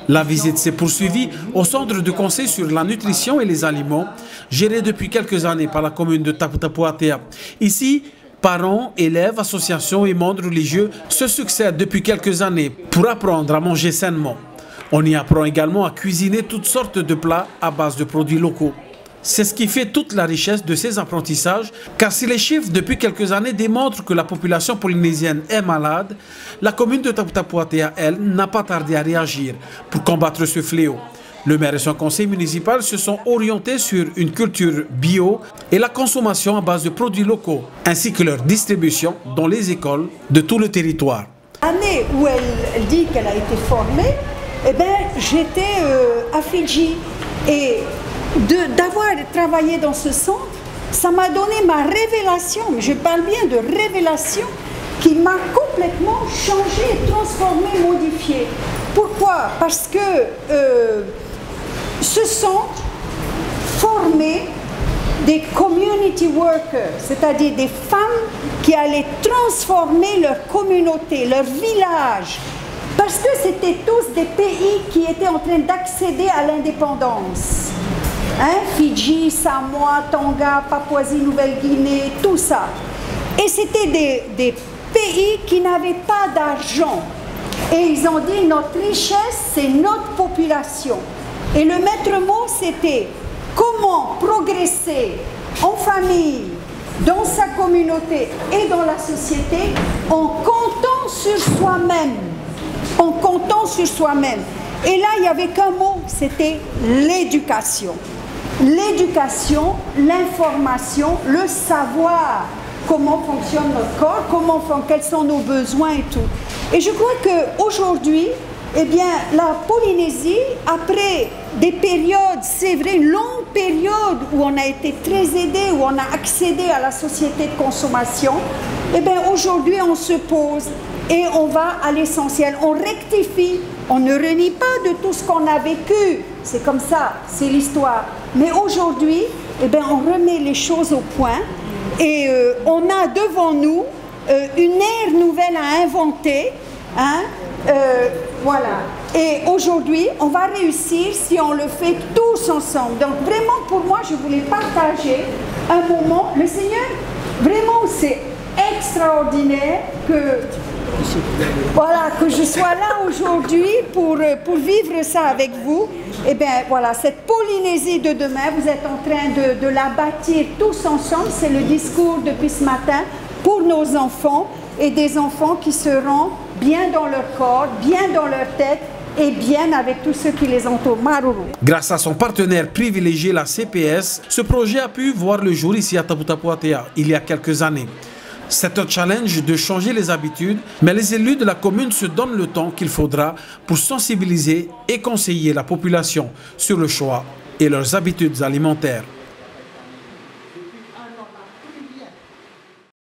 La visite s'est poursuivie au centre de conseil sur la nutrition et les aliments, géré depuis quelques années par la commune de Tapu Tapu Atea. Ici, parents, élèves, associations et membres religieux se succèdent depuis quelques années pour apprendre à manger sainement. On y apprend également à cuisiner toutes sortes de plats à base de produits locaux. C'est ce qui fait toute la richesse de ces apprentissages, car si les chiffres depuis quelques années démontrent que la population polynésienne est malade, la commune de Tapu Tapu Atea, elle, n'a pas tardé à réagir pour combattre ce fléau. Le maire et son conseil municipal se sont orientés sur une culture bio et la consommation à base de produits locaux, ainsi que leur distribution dans les écoles de tout le territoire. L'année où elle dit qu'elle a été formée, eh ben, j'étais à Fidji et d'avoir travaillé dans ce centre, ça m'a donné ma révélation, mais je parle bien de révélation, qui m'a complètement changé, transformé, modifié. Pourquoi? Parce que ce centre formait des community workers, c'est-à-dire des femmes qui allaient transformer leur communauté, leur village, parce que c'était tous des pays qui étaient en train d'accéder à l'indépendance. Hein? Fidji, Samoa, Tonga, Papouasie-Nouvelle-Guinée, tout ça. Et c'était des pays qui n'avaient pas d'argent. Et ils ont dit, notre richesse, c'est notre population. Et le maître mot, c'était comment progresser en famille, dans sa communauté et dans la société, en comptant sur soi-même. En comptant sur soi-même. Et là, il n'y avait qu'un mot, c'était l'éducation. L'éducation, l'information, le savoir, comment fonctionne notre corps, quels sont nos besoins et tout. Et je crois qu'aujourd'hui, eh bien, la Polynésie, après des périodes, c'est vrai, une longue période où on a été très aidé, où on a accédé à la société de consommation, eh bien, aujourd'hui, on se pose et on va à l'essentiel, on rectifie, on ne renie pas de tout ce qu'on a vécu, c'est comme ça, c'est l'histoire. Mais aujourd'hui, eh bien, on remet les choses au point et on a devant nous une ère nouvelle à inventer. Hein, voilà. Et aujourd'hui, on va réussir si on le fait tous ensemble. Donc vraiment, pour moi, je voulais partager un moment. Le Seigneur, vraiment, c'est extraordinaire que je sois là aujourd'hui pour vivre ça avec vous. Et bien voilà, cette Polynésie de demain, vous êtes en train de la bâtir tous ensemble. C'est le discours depuis ce matin pour nos enfants et des enfants qui seront bien dans leur corps, bien dans leur tête et bien avec tous ceux qui les entourent. Maruru. Grâce à son partenaire privilégié, la CPS, ce projet a pu voir le jour ici à Tapu Tapu Atea il y a quelques années. C'est un challenge de changer les habitudes, mais les élus de la commune se donnent le temps qu'il faudra pour sensibiliser et conseiller la population sur le choix et leurs habitudes alimentaires.